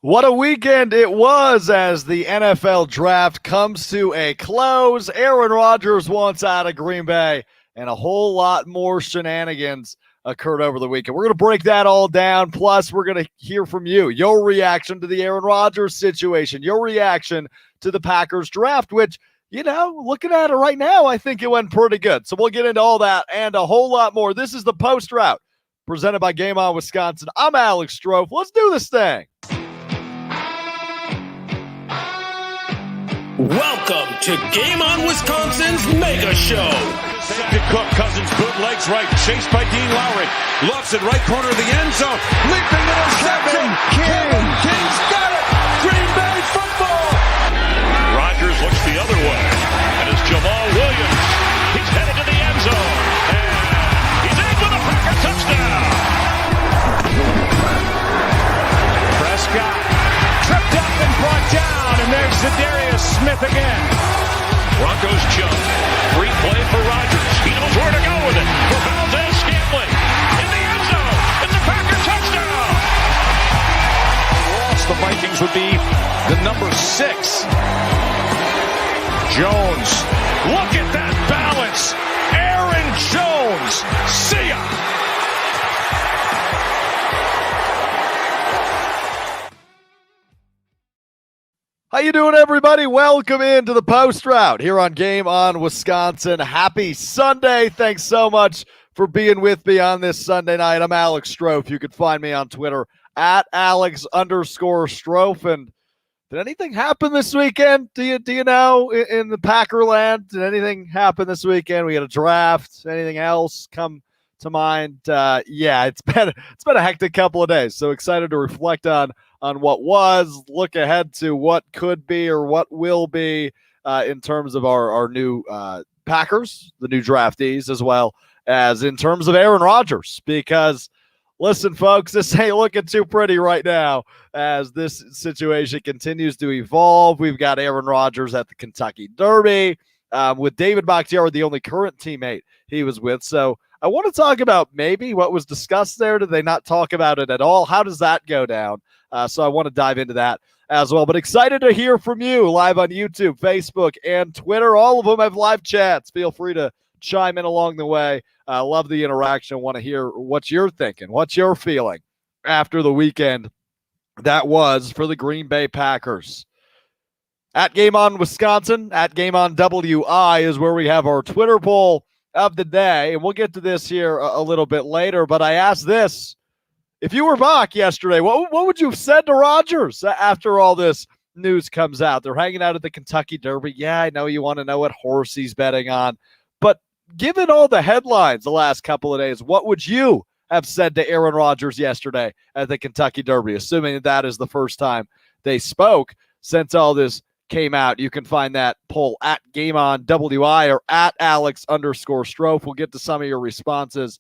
What a weekend it was as the NFL draft comes to a close. Aaron Rodgers wants out of Green Bay, and a whole lot more shenanigans occurred over the weekend. We're going to break that all down. Plus, we're going to hear from you, your reaction to the Aaron Rodgers situation, your reaction to the Packers draft, which, looking at it right now, I think it went pretty good. So we'll get into all that and a whole lot more. This is the Post Route presented by Game On Wisconsin. I'm Alex Strouf. Let's do this thing. Welcome to Game On Wisconsin's Mega Show. Set to Cook, Cousins bootlegs right, chased by Dean Lowry. Lofts in right corner of the end zone. Leaping interception. Kevin King's got it. Green Bay football. Rodgers looks the other way. And it's Jamal Williams. He's headed to the end zone. And he's in with a Packer touchdown. Prescott tripped up and brought down. And there's Zadarius Smith again. Broncos jump. Free play for Rodgers. He knows where to go with it. For Valdez-Scantling. In the end zone. It's a Packer touchdown. Lost, the Vikings would be the number 6. Jones. Look at that balance. Aaron Jones. See ya. How you doing, everybody? Welcome into the Post Route here on Game On Wisconsin. Happy Sunday. Thanks so much for being with me on this Sunday night. I'm Alex Strouf. You can find me on Twitter at Alex_Strouf. And did anything happen this weekend? Do you know in the Packer land? Did anything happen this weekend? We had a draft. Anything else come to mind? Yeah, it's been a hectic couple of days. So excited to reflect on what was, look ahead to what could be or what will be in terms of our new Packers, the new draftees, as well as in terms of Aaron Rodgers. Because, listen, folks, this ain't looking too pretty right now as this situation continues to evolve. We've got Aaron Rodgers at the Kentucky Derby with David Bakhtiari, the only current teammate he was with. So I want to talk about maybe what was discussed there. Did they not talk about it at all? How does that go down? So I want to dive into that as well. But excited to hear from you live on YouTube, Facebook, and Twitter. All of them have live chats. Feel free to chime in along the way. I love the interaction. Want to hear what you're thinking, what you're feeling after the weekend that was for the Green Bay Packers. At Game On Wisconsin, at Game On WI is where we have our Twitter poll of the day. And we'll get to this here a little bit later. But I asked this. If you were Bach yesterday, what would you have said to Rodgers after all this news comes out? They're hanging out at the Kentucky Derby. Yeah, I know you want to know what horse he's betting on. But given all the headlines the last couple of days, what would you have said to Aaron Rodgers yesterday at the Kentucky Derby, assuming that is the first time they spoke since all this came out? You can find that poll at Game On WI or at Alex_Strouf. We'll get to some of your responses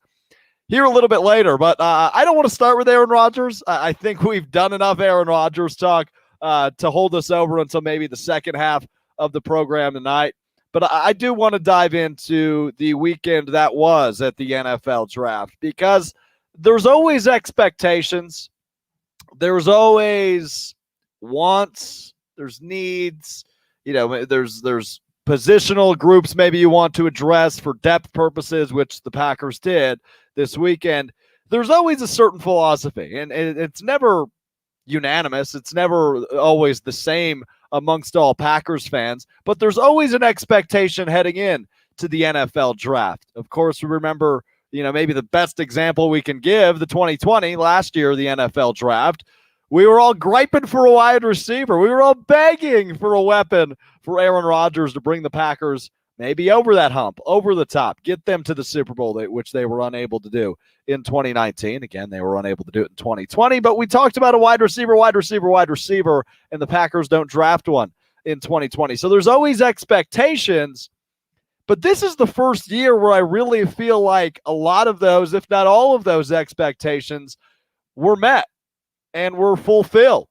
here a little bit later, but I don't want to start with Aaron Rodgers. I think we've done enough Aaron Rodgers talk to hold us over until maybe the second half of the program tonight. But I do want to dive into the weekend that was at the NFL draft, because there's always expectations. There's always wants. There's needs. There's positional groups maybe you want to address for depth purposes, which the Packers did this weekend. There's always a certain philosophy, and it's never unanimous. It's never always the same amongst all Packers fans, but there's always an expectation heading in to the NFL draft. Of course, we remember, maybe the best example we can give, the 2020, last year, the NFL draft. We were all griping for a wide receiver. We were all begging for a weapon for Aaron Rodgers to bring the Packers maybe over that hump, over the top, get them to the Super Bowl, which they were unable to do in 2019. Again, they were unable to do it in 2020, but we talked about a wide receiver, and the Packers don't draft one in 2020. So there's always expectations, but this is the first year where I really feel like a lot of those, if not all of those expectations, were met and were fulfilled,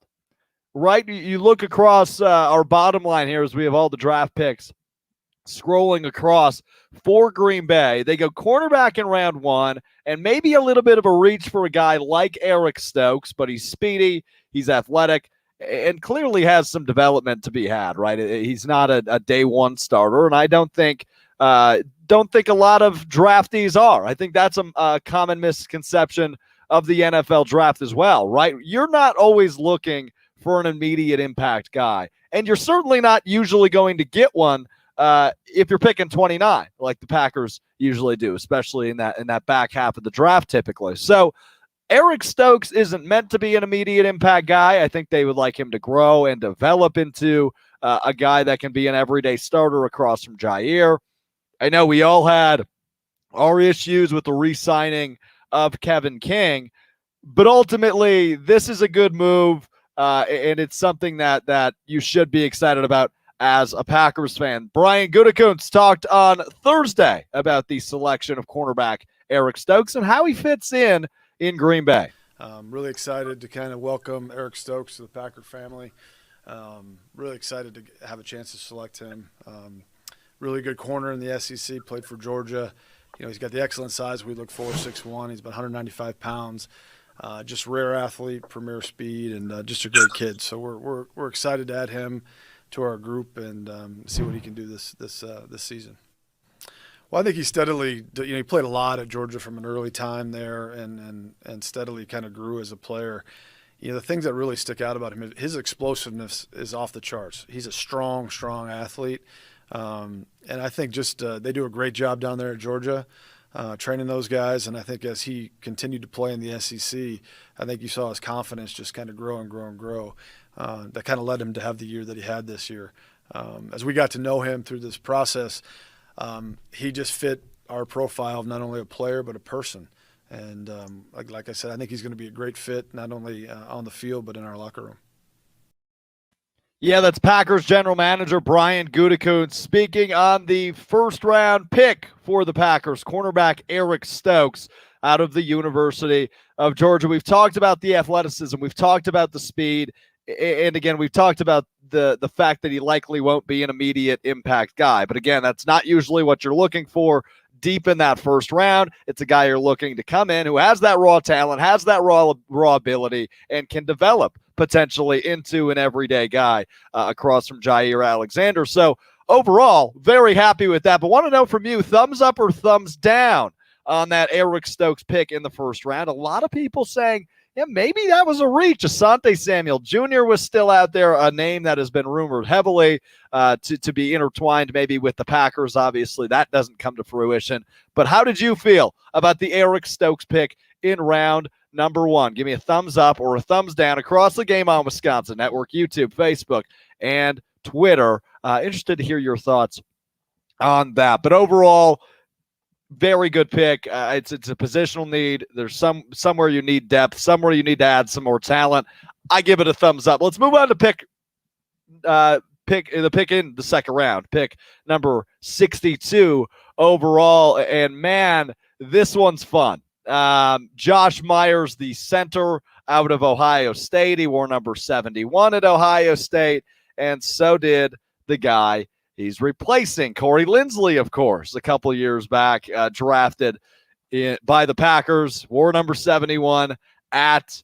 right? You look across our bottom line here as we have all the draft picks scrolling across for Green Bay. They go cornerback in round 1, and maybe a little bit of a reach for a guy like Eric Stokes, but he's speedy, he's athletic, and clearly has some development to be had, right? He's not a day one starter, and I don't think a lot of draftees are. I think that's a common misconception of the NFL draft as well, right? You're not always looking for an immediate impact guy, and you're certainly not usually going to get one if you're picking 29, like the Packers usually do, especially in that back half of the draft typically. So Eric Stokes isn't meant to be an immediate impact guy. I think they would like him to grow and develop into a guy that can be an everyday starter across from Jair. I know we all had our issues with the re-signing of Kevin King, but ultimately this is a good move, and it's something that you should be excited about as a Packers fan. Brian Gutekunst talked on Thursday about the selection of cornerback Eric Stokes and how he fits in Green Bay. Really excited to kind of welcome Eric Stokes to the Packer family. Really excited to have a chance to select him. Really good corner in the SEC, played for Georgia. He's got the excellent size we look for, 6'1". He's about 195 pounds. Just rare athlete, premier speed, and just a great kid. So we're excited to add him to our group and see what he can do this season. Well, I think he steadily, he played a lot at Georgia from an early time there and steadily kind of grew as a player. The things that really stick out about him, his explosiveness is off the charts. He's a strong athlete. And I think just they do a great job down there at Georgia training those guys. And I think as he continued to play in the SEC, I think you saw his confidence just kind of grow and grow and grow. That kind of led him to have the year that he had this year. As we got to know him through this process, he just fit our profile of not only a player but a person. And like I said, I think he's going to be a great fit, not only on the field but in our locker room. Yeah, that's Packers general manager Brian Gutekunst speaking on the first-round pick for the Packers, cornerback Eric Stokes out of the University of Georgia. We've talked about the athleticism. We've talked about the speed. And again, we've talked about the fact that he likely won't be an immediate impact guy. But again, that's not usually what you're looking for deep in that first round. It's a guy you're looking to come in who has that raw talent, has that raw ability, and can develop potentially into an everyday guy across from Jair Alexander. So overall, very happy with that. But want to know from you, thumbs up or thumbs down on that Eric Stokes pick in the first round? A lot of people saying, yeah, maybe that was a reach. Asante Samuel Jr. was still out there, a name that has been rumored heavily to be intertwined maybe with the Packers. Obviously, that doesn't come to fruition. But how did you feel about the Eric Stokes pick in round number one? Give me a thumbs up or a thumbs down across the Game On Wisconsin Network, YouTube, Facebook, and Twitter. Interested to hear your thoughts on that. But overall, very good pick. It's a positional need. There's somewhere you need depth, somewhere you need to add some more talent. I give it a thumbs up. Let's move on to pick in the second round. Pick number 62 overall. And man, this one's fun. Josh Myers, the center out of Ohio State. He wore number 71 at Ohio State, and so did the guy he's replacing, Corey Linsley, of course, a couple years back, drafted by the Packers, wore number 71 at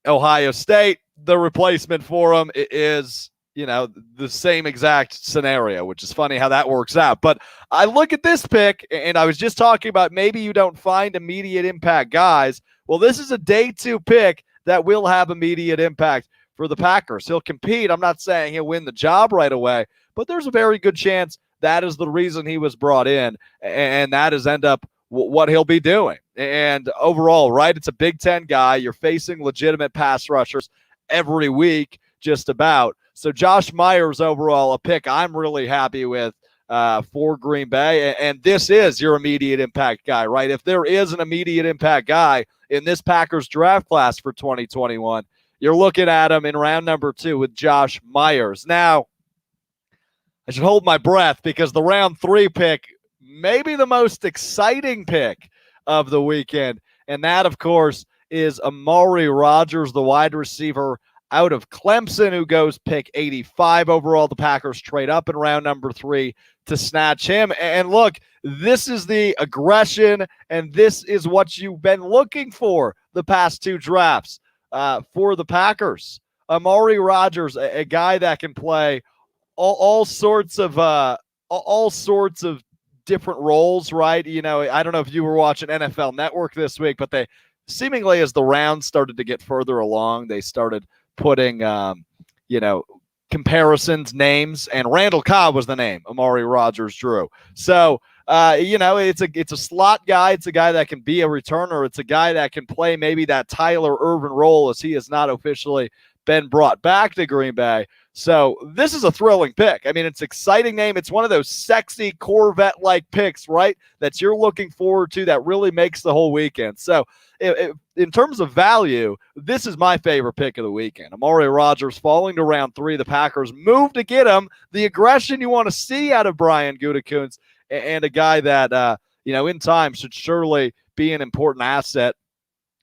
Ohio State. The replacement for him is, the same exact scenario, which is funny how that works out. But I look at this pick, and I was just talking about maybe you don't find immediate impact guys. Well, this is a day two pick that will have immediate impact for the Packers. He'll compete. I'm not saying he'll win the job right away, but there's a very good chance that is the reason he was brought in, and that is end up what he'll be doing. And overall, right, it's a Big Ten guy. You're facing legitimate pass rushers every week, just about. So Josh Myers, overall, a pick I'm really happy with for Green Bay. And this is your immediate impact guy, right? If there is an immediate impact guy in this Packers draft class for 2021, you're looking at him in round number 2 with Josh Myers. Now, I should hold my breath because the round 3 pick may be the most exciting pick of the weekend. And that, of course, is Amari Rodgers, the wide receiver out of Clemson, who goes pick 85 overall. The Packers trade up in round number 3 to snatch him. And look, this is the aggression, and this is what you've been looking for the past 2 drafts for the Packers. Amari Rogers, a guy that can play all sorts of different roles, right? You know, I don't know if you were watching NFL Network this week, but they seemingly, as the round started to get further along, they started putting comparisons, names, and Randall Cobb was the name Amari Rogers drew. So it's a slot guy. It's a guy that can be a returner. It's a guy that can play maybe that Tyler Ervin role, as he has not officially been brought back to Green Bay. So this is a thrilling pick. I mean, it's an exciting name. It's one of those sexy Corvette-like picks, right, that you're looking forward to that really makes the whole weekend. So in terms of value, this is my favorite pick of the weekend. Amari Rogers falling to round 3. The Packers move to get him. The aggression you want to see out of Brian Gutekunst, and a guy that, in time should surely be an important asset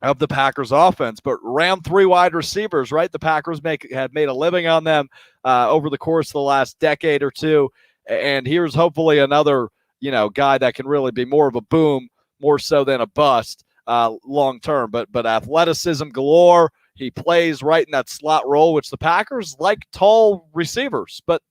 of the Packers offense. But round 3 wide receivers, right? The Packers have made a living on them over the course of the last decade or two. And here's hopefully another, guy that can really be more of a boom, more so than a bust long term. But athleticism galore. He plays right in that slot role, which the Packers like tall receivers, but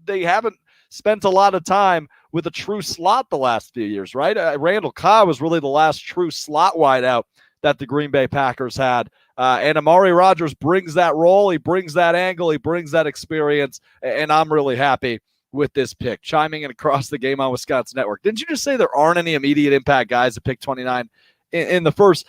they haven't spent a lot of time with a true slot the last few years, right? Randall Cobb was really the last true slot wideout that the Green Bay Packers had. And Amari Rogers brings that role. He brings that angle. He brings that experience. And I'm really happy with this pick. Chiming in across the Game on Wisconsin Network. Didn't you just say there aren't any immediate impact guys at pick 29 in the first?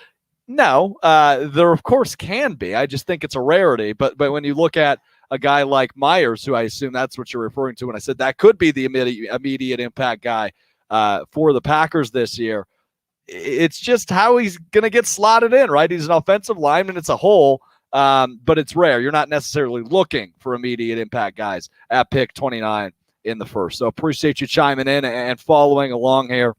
No, there of course can be. I just think it's a rarity. But when you look at a guy like Myers, who I assume that's what you're referring to when I said that could be the immediate impact guy for the Packers this year, it's just how he's going to get slotted in, right? He's an offensive lineman. It's a hole, but it's rare. You're not necessarily looking for immediate impact guys at pick 29 in the first. So appreciate you chiming in and following along here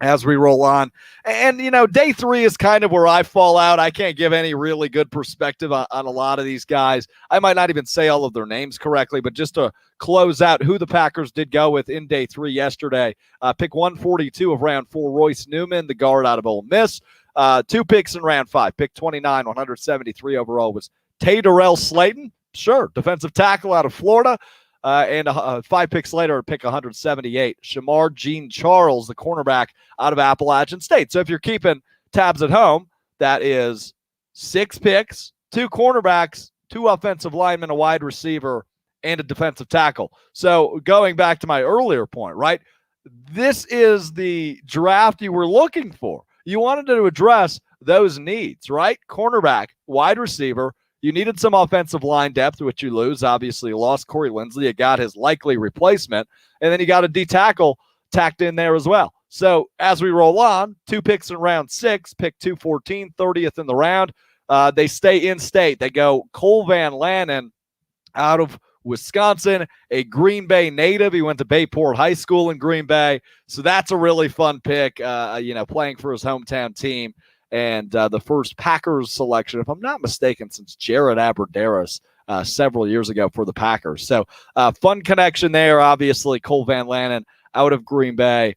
as we roll on. And, day 3 is kind of where I fall out. I can't give any really good perspective on a lot of these guys. I might not even say all of their names correctly, but just to close out who the Packers did go with in day 3 yesterday, pick 142 of round 4, Royce Newman, the guard out of Ole Miss. 2 picks in round 5. Pick 29, 173 overall was Tadarrell Slayton. Sure, defensive tackle out of Florida. And 5 picks later, pick 178, Shamar Jean Charles, the cornerback out of Appalachian State. So if you're keeping tabs at home, that is 6 picks, 2 cornerbacks, 2 offensive linemen, a wide receiver, and a defensive tackle. So going back to my earlier point, right? This is the draft you were looking for. You wanted to address those needs, right? Cornerback, wide receiver. You needed some offensive line depth, which you lose. Obviously, you lost Corey Linsley. You got his likely replacement. And then you got a D-tackle tacked in there as well. So as we roll on, 2 picks in round 6, pick 214, 30th in the round. They stay in state. They go Cole Van Lanen out of Wisconsin, a Green Bay native. He went to Bayport High School in Green Bay. So that's a really fun pick, playing for his hometown team. And the first Packers selection, if I'm not mistaken, since Jared Abbrederis several years ago for the Packers. So fun connection there. Obviously, Cole Van Lanen out of Green Bay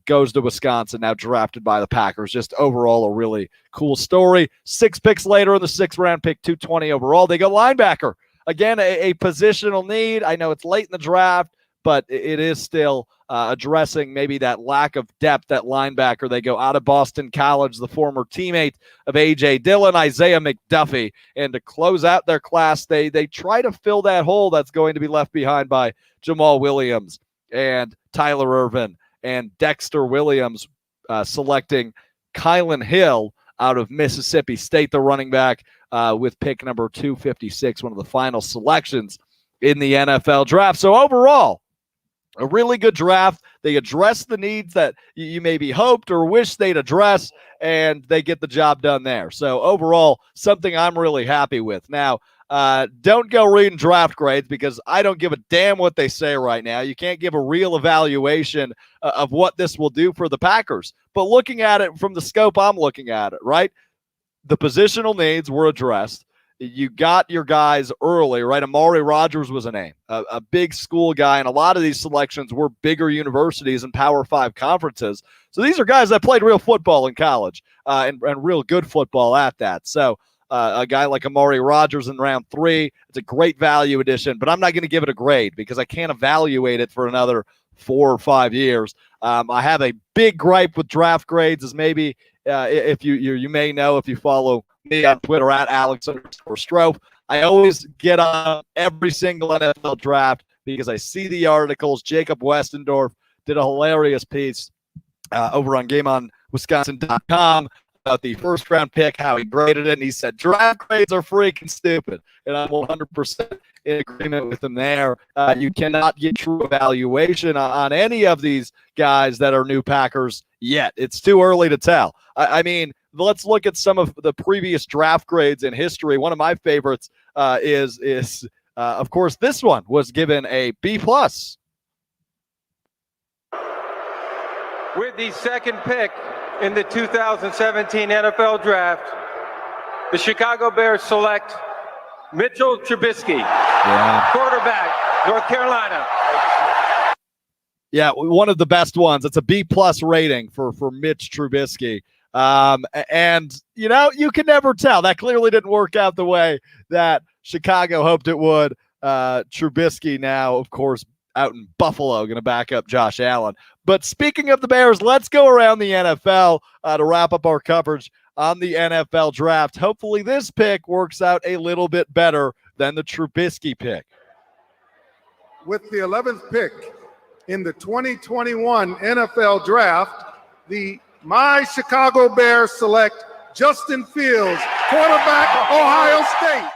goes to Wisconsin, now drafted by the Packers. Just overall a really cool story. 6 picks later in the 6th round, pick 220 overall. They go linebacker. Again, a positional need. I know it's late in the draft, but it is still addressing maybe that lack of depth at linebacker. They go out of Boston College, the former teammate of A.J. Dillon, Isaiah McDuffie. And to close out their class, they try to fill that hole that's going to be left behind by Jamal Williams and Tyler Ervin and Dexter Williams, selecting Kylan Hill out of Mississippi State, the running back, with pick number 256, one of the final selections in the NFL draft. So overall, a really good draft. They address the needs that you maybe hoped or wished they'd address, and they get the job done there. So overall, something I'm really happy with. Now, don't go reading draft grades because I don't give a damn what they say right now. You can't give a real evaluation of what this will do for the Packers. But looking at it from the scope I'm looking at it, right? The positional needs were addressed. You got your guys early, right? Amari Rogers was a name, a big school guy, and a lot of these selections were bigger universities and Power 5 conferences. So these are guys that played real football in college and real good football at that. So a guy like Amari Rogers in round 3. It's a great value addition, but I'm not going to give it a grade because I can't evaluate it for another 4 or 5 years. I have a big gripe with draft grades, as maybe if you may know if you follow me on Twitter at Alex_Strouf. I always get on every single NFL draft because I see the articles. Jacob Westendorf did a hilarious piece over on GameOnWisconsin.com about the first round pick, how he graded it, and he said draft grades are freaking stupid, and I'm 100% in agreement with him there. You cannot get true evaluation on any of these guys that are new Packers yet. It's too early to tell. I mean, let's look at some of the previous draft grades in history. One of my favorites is of course, this one was given a B+. With the second pick in the 2017 NFL Draft, the Chicago Bears select Mitchell Trubisky, quarterback, North Carolina. Yeah, one of the best ones. It's a B+ rating for Mitch Trubisky. And, you can never tell. That clearly didn't work out the way that Chicago hoped it would. Trubisky now, of course, out in Buffalo, going to back up Josh Allen. But speaking of the Bears, let's go around the NFL to wrap up our coverage on the NFL draft. Hopefully this pick works out a little bit better than the Trubisky pick. With the 11th pick in the 2021 NFL draft, my Chicago Bears select Justin Fields, quarterback, Ohio State.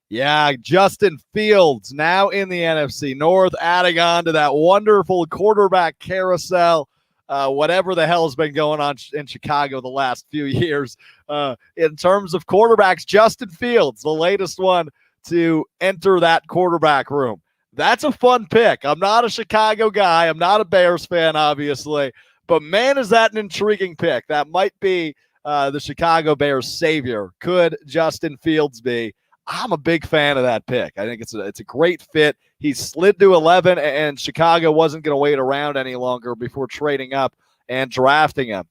Yeah, Justin Fields now in the NFC North, adding on to that wonderful quarterback carousel, whatever the hell has been going on in Chicago the last few years. In terms of quarterbacks, Justin Fields, the latest one to enter that quarterback room. That's a fun pick. I'm not a Chicago guy. I'm not a Bears fan, obviously. But, man, is that an intriguing pick. That might be the Chicago Bears' savior. Could Justin Fields be? I'm a big fan of that pick. I think it's a great fit. He slid to 11, and Chicago wasn't going to wait around any longer before trading up and drafting him.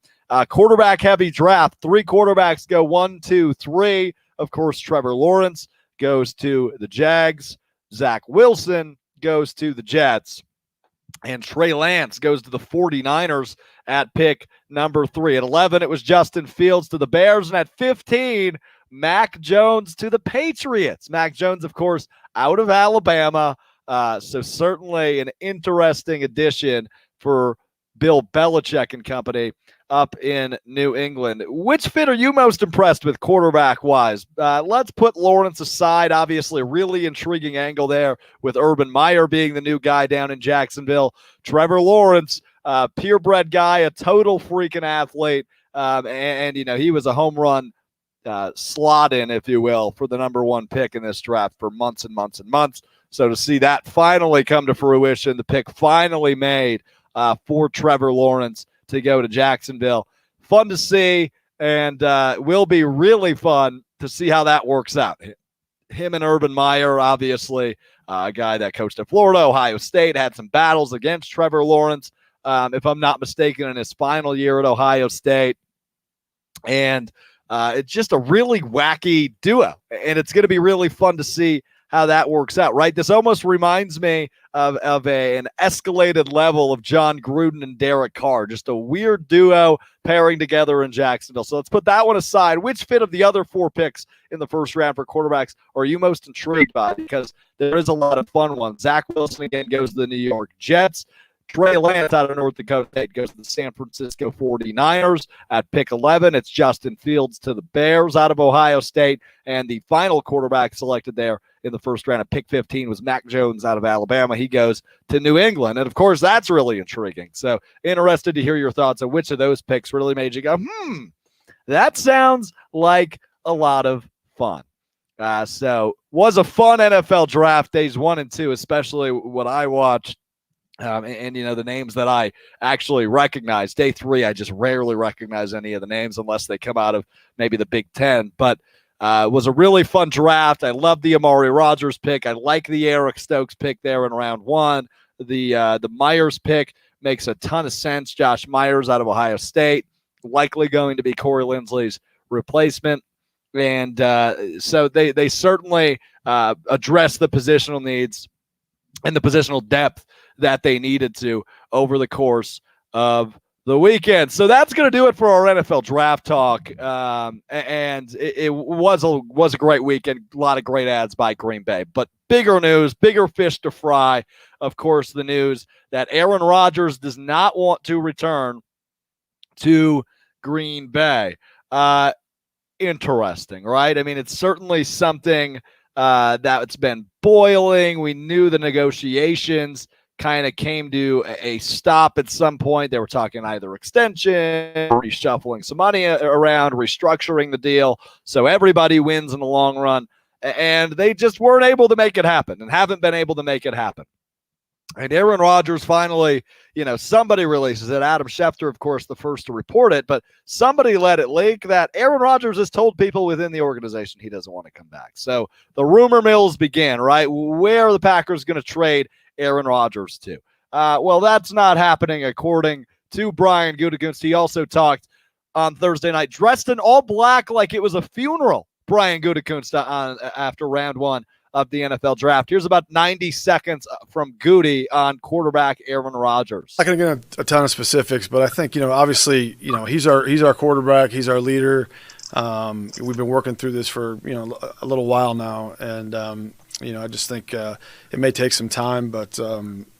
Quarterback-heavy draft. 3 quarterbacks go 1, 2, 3. Of course, Trevor Lawrence goes to the Jags. Zach Wilson goes to the Jets. And Trey Lance goes to the 49ers at pick number 3. At 11, it was Justin Fields to the Bears. And at 15, Mac Jones to the Patriots. Mac Jones, of course, out of Alabama. So certainly an interesting addition for Bill Belichick and company up in New England. Which fit are you most impressed with quarterback-wise? Let's put Lawrence aside. Obviously, a really intriguing angle there with Urban Meyer being the new guy down in Jacksonville. Trevor Lawrence, purebred guy, a total freaking athlete. And he was a home run slot in, if you will, for the number 1 pick in this draft for months and months and months. So to see that finally come to fruition, the pick finally made for Trevor Lawrence to go to Jacksonville. Fun to see, and will be really fun to see how that works out. Him and Urban Meyer, obviously, a guy that coached at Florida, Ohio State, had some battles against Trevor Lawrence, if I'm not mistaken, in his final year at Ohio State. And it's just a really wacky duo, and it's going to be really fun to see how that works out, right? This almost reminds me of an escalated level of John Gruden and Derek Carr, just a weird duo pairing together in Jacksonville. So let's put that one aside. Which fit of the other 4 picks in the first round for quarterbacks are you most intrigued by? Because there is a lot of fun ones. Zach Wilson again goes to the New York Jets. Trey Lance out of North Dakota State goes to the San Francisco 49ers. At pick 11, it's Justin Fields to the Bears out of Ohio State. And the final quarterback selected there in the first round at pick 15 was Mac Jones out of Alabama. He goes to New England. And, of course, that's really intriguing. So interested to hear your thoughts on which of those picks really made you go, that sounds like a lot of fun. So was a fun NFL draft, days 1 and 2, especially what I watched. And the names that I actually recognize. Day 3, I just rarely recognize any of the names unless they come out of maybe the Big Ten. But it was a really fun draft. I love the Amari Rogers pick. I like the Eric Stokes pick there in round 1. The Myers pick makes a ton of sense. Josh Myers out of Ohio State, likely going to be Corey Linsley's replacement. And so they certainly address the positional needs and the positional depth that they needed to over the course of the weekend. So that's going to do it for our NFL draft talk. And it was a great weekend. A lot of great ads by Green Bay. But bigger news, bigger fish to fry. Of course, the news that Aaron Rodgers does not want to return to Green Bay. Interesting, right? I mean, it's certainly something that's been boiling. We knew the negotiations kind of came to a stop at some point. They were talking either extension, reshuffling some money around, restructuring the deal so everybody wins in the long run. And they just weren't able to make it happen and haven't been able to make it happen. And Aaron Rodgers finally, somebody releases it. Adam Schefter, of course, the first to report it, but somebody let it leak that Aaron Rodgers has told people within the organization he doesn't want to come back. So the rumor mills begin, right? Where are the Packers going to trade Aaron Rodgers to? Well, that's not happening according to Brian Gutekunst. He also talked on Thursday night, dressed in all black like it was a funeral, Brian Gutekunst after round one of the NFL draft. Here's about 90 seconds from Goody on quarterback Aaron Rodgers. I'm not going to get a ton of specifics, but I think, obviously, he's our quarterback. He's our leader. We've been working through this for, a little while now. And, I just think it may take some time, but,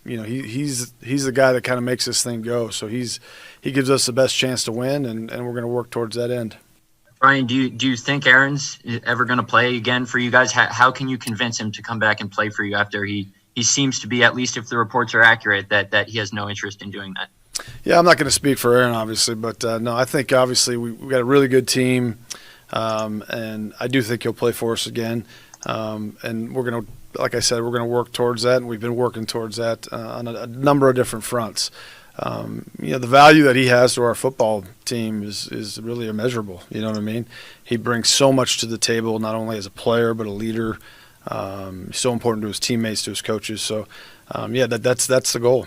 he's the guy that kind of makes this thing go. So he gives us the best chance to win, and we're going to work towards that end. Brian, do you think Aaron's ever going to play again for you guys? How can you convince him to come back and play for you after he seems to be, at least if the reports are accurate, that he has no interest in doing that? Yeah, I'm not going to speak for Aaron, obviously, but no, I think obviously we've got a really good team, and I do think he'll play for us again. And we're going to, like I said, we're going to work towards that, and we've been working towards that on a number of different fronts. The value that he has to our football team is really immeasurable. You know what I mean? He brings so much to the table, not only as a player but a leader. He's so important to his teammates, to his coaches. So, that's the goal.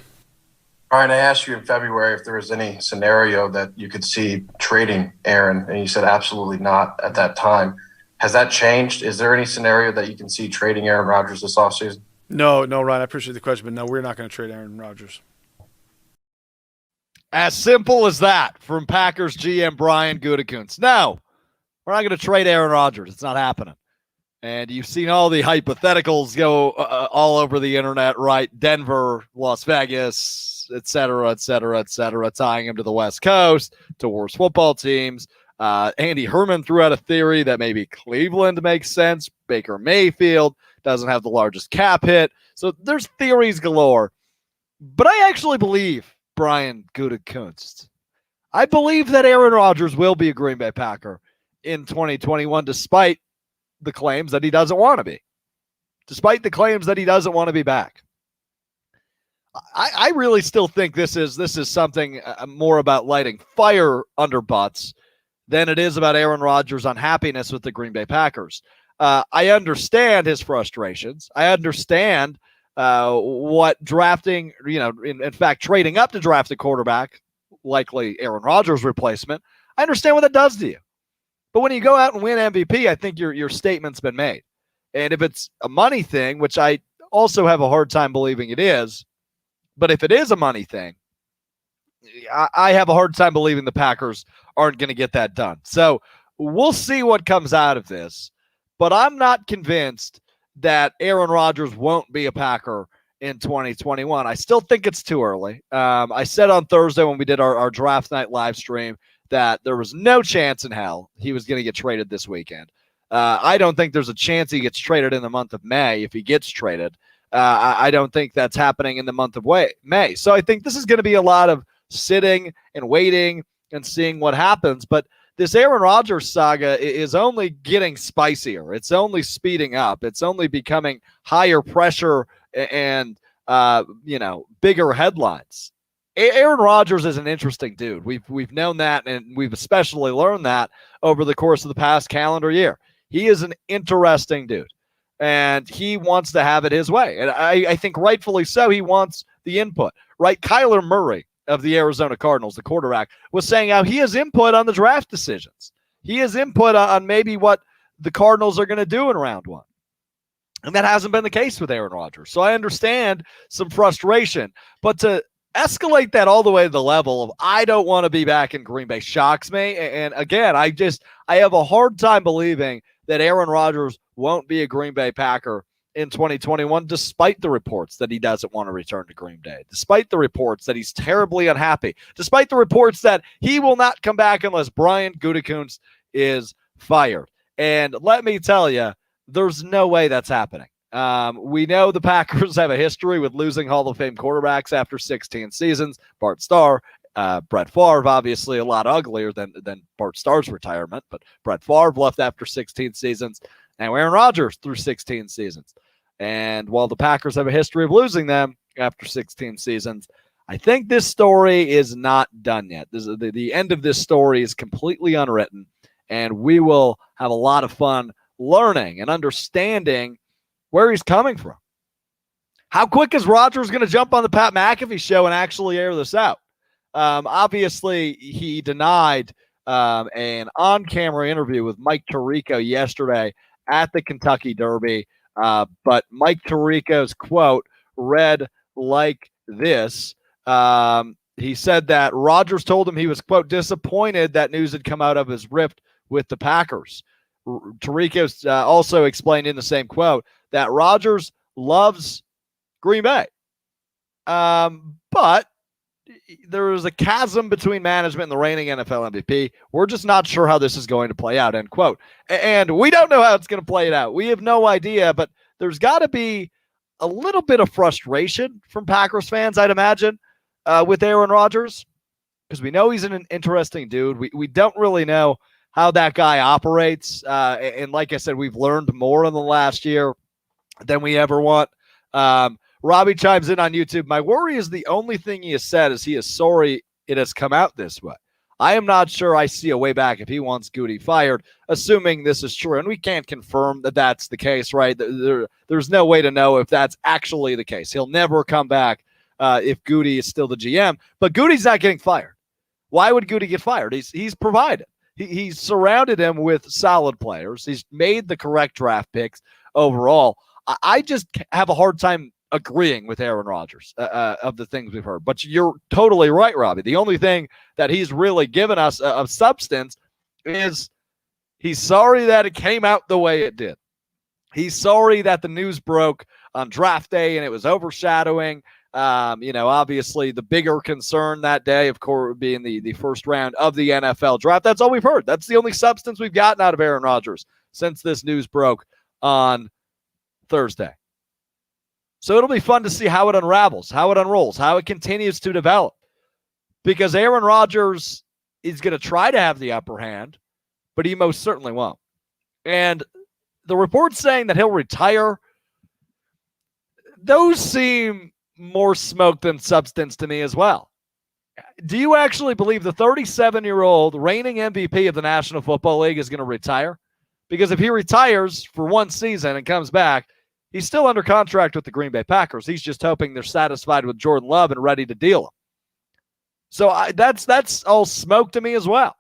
Brian, I asked you in February if there was any scenario that you could see trading Aaron, and you said absolutely not at that time. Has that changed? Is there any scenario that you can see trading Aaron Rodgers this offseason? No, Ryan, I appreciate the question, but no, we're not going to trade Aaron Rodgers. As simple as that from Packers GM Brian Gutekunst. No, we're not going to trade Aaron Rodgers. It's not happening. And you've seen all the hypotheticals go all over the internet, right? Denver, Las Vegas, et cetera, tying him to the West Coast, to worse football teams. Andy Herman threw out a theory that maybe Cleveland makes sense. Baker Mayfield doesn't have the largest cap hit. So there's theories galore. But I actually believe Brian Gutekunst. I believe that Aaron Rodgers will be a Green Bay Packer in 2021, despite the claims that he doesn't want to be. Despite the claims that he doesn't want to be back. I really still think this is something more about lighting fire under butts than it is about Aaron Rodgers' unhappiness with the Green Bay Packers. I understand his frustrations. I understand what drafting, in fact, trading up to draft a quarterback, likely Aaron Rodgers' replacement. I understand what that does to you. But when you go out and win MVP, I think your statement's been made. And if it's a money thing, which I also have a hard time believing it is, but if it is a money thing, I have a hard time believing the Packers aren't going to get that done. So we'll see what comes out of this. But I'm not convinced that Aaron Rodgers won't be a Packer in 2021. I still think it's too early. I said on Thursday when we did our draft night live stream that there was no chance in hell he was going to get traded this weekend. I don't think there's a chance he gets traded in the month of May if he gets traded. I don't think that's happening in the month of May. So I think this is going to be a lot of sitting and waiting and seeing what happens. But this Aaron Rodgers saga is only getting spicier. It's only speeding up. It's only becoming higher pressure and, bigger headlines. Aaron Rodgers is an interesting dude. We've known that, and we've especially learned that over the course of the past calendar year. He is an interesting dude, and he wants to have it his way. And I think rightfully so, he wants the input, right? Kyler Murray of the Arizona Cardinals, the quarterback, was saying how he has input on the draft decisions. He has input on maybe what the Cardinals are going to do in round one. And that hasn't been the case with Aaron Rodgers. So I understand some frustration. But to escalate that all the way to the level of I don't want to be back in Green Bay shocks me. And again, I have a hard time believing that Aaron Rodgers won't be a Green Bay Packer in 2021, despite the reports that he doesn't want to return to Green Bay, despite the reports that he's terribly unhappy, despite the reports that he will not come back unless Brian Gutekunst is fired. And let me tell you, there's no way that's happening. We know the Packers have a history with losing Hall of Fame quarterbacks after 16 seasons. Bart Starr, Brett Favre, obviously a lot uglier than Bart Starr's retirement, but Brett Favre left after 16 seasons. Now Aaron Rodgers through 16 seasons. And while the Packers have a history of losing them after 16 seasons, I think this story is not done yet. The end of this story is completely unwritten, and we will have a lot of fun learning and understanding where he's coming from. How quick is Rodgers going to jump on the Pat McAfee show and actually air this out? Obviously, he denied an on-camera interview with Mike Tirico yesterday at the Kentucky Derby, but Mike Tirico's quote read like this. He said that Rodgers told him he was, quote, disappointed that news had come out of his rift with the Packers. Tirico also explained in the same quote that Rodgers loves Green Bay. But there is a chasm between management and the reigning NFL MVP. We're just not sure how this is going to play out, end quote. And we don't know how it's going to play it out. We have no idea, but there's got to be a little bit of frustration from Packers fans, I'd imagine, with Aaron Rodgers, because we know he's an interesting dude. We don't really know how that guy operates. And like I said, we've learned more in the last year than we ever want. Robbie chimes in on YouTube. My worry is the only thing he has said is he is sorry it has come out this way. I am not sure I see a way back if he wants Goody fired, assuming this is true. And we can't confirm that that's the case, right? There's no way to know if that's actually the case. He'll never come back if Goody is still the GM. But Goody's not getting fired. Why would Goody get fired? He's provided. He's surrounded him with solid players. He's made the correct draft picks overall. I just have a hard time agreeing with Aaron Rodgers of the things we've heard. But you're totally right, Robbie. The only thing that he's really given us of substance is he's sorry that it came out the way it did. He's sorry that the news broke on draft day and it was overshadowing. Obviously the bigger concern that day, of course, being the first round of the NFL draft. That's all we've heard. That's the only substance we've gotten out of Aaron Rodgers since this news broke on Thursday. So it'll be fun to see how it unravels, how it unrolls, how it continues to develop. Because Aaron Rodgers is going to try to have the upper hand, but he most certainly won't. And the reports saying that he'll retire, those seem more smoke than substance to me as well. Do you actually believe the 37-year-old reigning MVP of the National Football League is going to retire? Because if he retires for one season and comes back, he's still under contract with the Green Bay Packers. He's just hoping they're satisfied with Jordan Love and ready to deal him. So that's all smoke to me as well.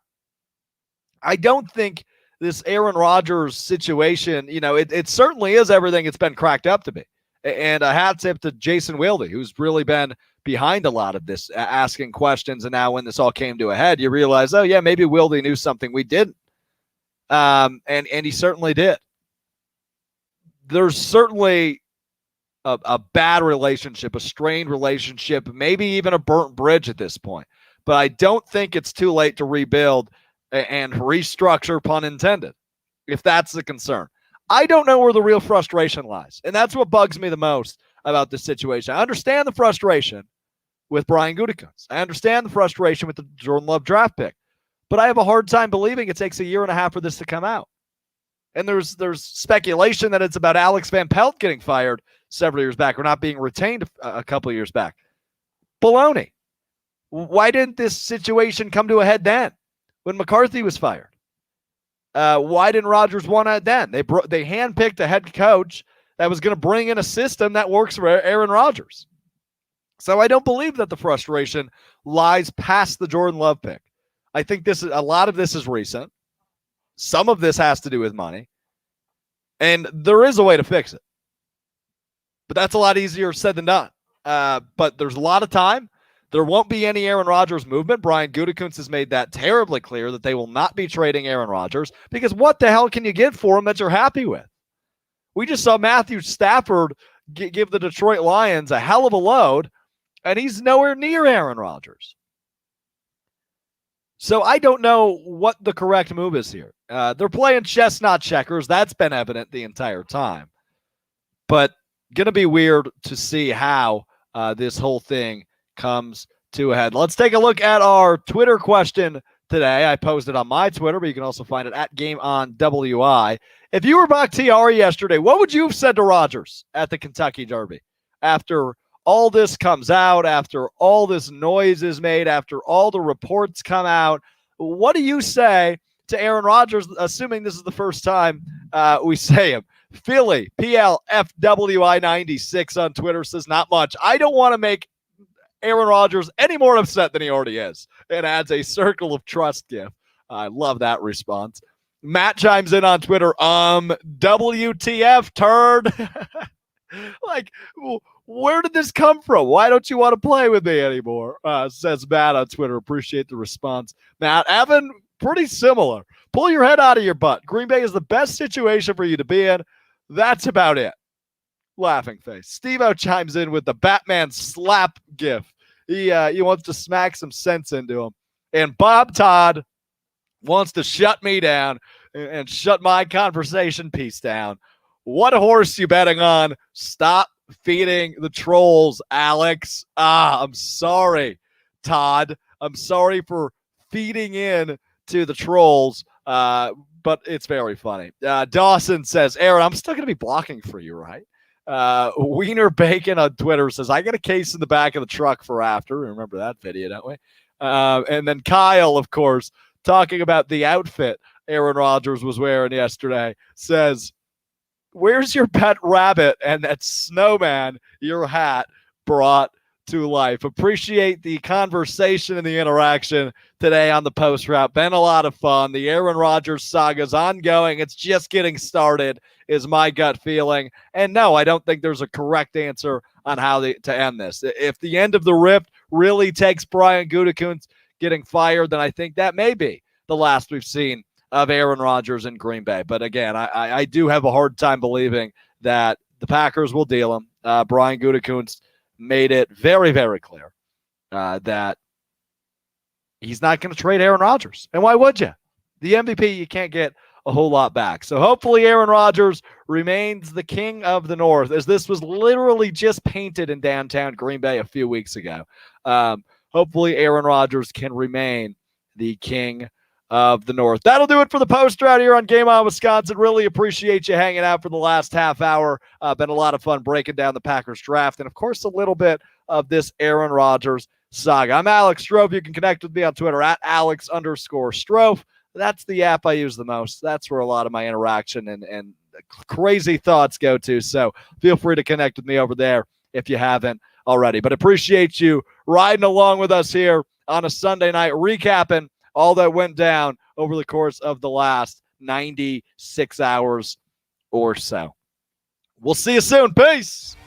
I don't think this Aaron Rodgers situation, it certainly is everything it's been cracked up to be. And a hat tip to Jason Wilde, who's really been behind a lot of this, asking questions. And now when this all came to a head, you realize, oh, yeah, maybe Wilde knew something we didn't. And he certainly did. There's certainly a bad relationship, a strained relationship, maybe even a burnt bridge at this point. But I don't think it's too late to rebuild and restructure, pun intended, if that's the concern. I don't know where the real frustration lies. And that's what bugs me the most about this situation. I understand the frustration with Brian Gutekunst. I understand the frustration with the Jordan Love draft pick. But I have a hard time believing it takes a year and a half for this to come out. And there's speculation that it's about Alex Van Pelt getting fired several years back or not being retained a couple of years back. Baloney. Why didn't this situation come to a head then when McCarthy was fired? Why didn't Rodgers want it then? They handpicked a head coach that was going to bring in a system that works for Aaron Rodgers. So I don't believe that the frustration lies past the Jordan Love pick. I think a lot of this is recent. Some of this has to do with money. And there is a way to fix it. But that's a lot easier said than done. But there's a lot of time. There won't be any Aaron Rodgers movement. Brian Gutekunst has made that terribly clear that they will not be trading Aaron Rodgers, because what the hell can you get for him that you're happy with? We just saw Matthew Stafford give the Detroit Lions a hell of a load, and he's nowhere near Aaron Rodgers. So I don't know what the correct move is here. They're playing chess, not checkers. That's been evident the entire time. But going to be weird to see how this whole thing comes to a head. Let's take a look at our Twitter question today. I posted on my Twitter, but you can also find it at GameOnWI. If you were Bakhtiari yesterday, what would you have said to Rodgers at the Kentucky Derby? After all this comes out, after all this noise is made, after all the reports come out, what do you say to Aaron Rodgers, assuming this is the first time we say him? Philly, PLFWI96 on Twitter says, not much. I don't want to make Aaron Rodgers any more upset than he already is. It adds a circle of trust gift. I love that response. Matt chimes in on Twitter, WTF, turd. Like, where did this come from? Why don't you want to play with me anymore? Says Matt on Twitter. Appreciate the response. Matt, Evan, pretty similar. Pull your head out of your butt. Green Bay is the best situation for you to be in. That's about it. Laughing face. Steve-O chimes in with the Batman slap gif. He wants to smack some sense into him. And Bob Todd wants to shut me down and shut my conversation piece down. What horse you betting on? Stop feeding the trolls, Alex. I'm sorry, Todd. I'm sorry for feeding in to the trolls, but it's very funny. Dawson says, Aaron, I'm still going to be blocking for you, right? Wiener Bacon on Twitter says, I got a case in the back of the truck for after. Remember that video, don't we? And then Kyle, of course, talking about the outfit Aaron Rodgers was wearing yesterday, says, where's your pet rabbit and that snowman your hat brought to life? Appreciate the conversation and the interaction today on the post route. Been a lot of fun. The Aaron Rodgers saga is ongoing. It's just getting started, is my gut feeling. And no, I don't think there's a correct answer on how to end this. If the end of the rift really takes Brian Gutekunst getting fired, then I think that may be the last we've seen of Aaron Rodgers in Green Bay. But again, I do have a hard time believing that the Packers will deal him. Brian Gutekunst made it very, very clear that he's not going to trade Aaron Rodgers. And why would you? The MVP, you can't get a whole lot back. So hopefully Aaron Rodgers remains the king of the North, as this was literally just painted in downtown Green Bay a few weeks ago. Hopefully Aaron Rodgers can remain the king of the North. That'll do it for the post route here on Game On Wisconsin. Really appreciate you hanging out for the last half hour. Been a lot of fun breaking down the Packers draft and, of course, a little bit of this Aaron Rodgers saga. I'm Alex Strouf. You can connect with me on Twitter at Alex_Strouf. That's the app I use the most. That's where a lot of my interaction and crazy thoughts go to. So feel free to connect with me over there if you haven't already. But appreciate you riding along with us here on a Sunday night, recapping all that went down over the course of the last 96 hours or so. We'll see you soon. Peace.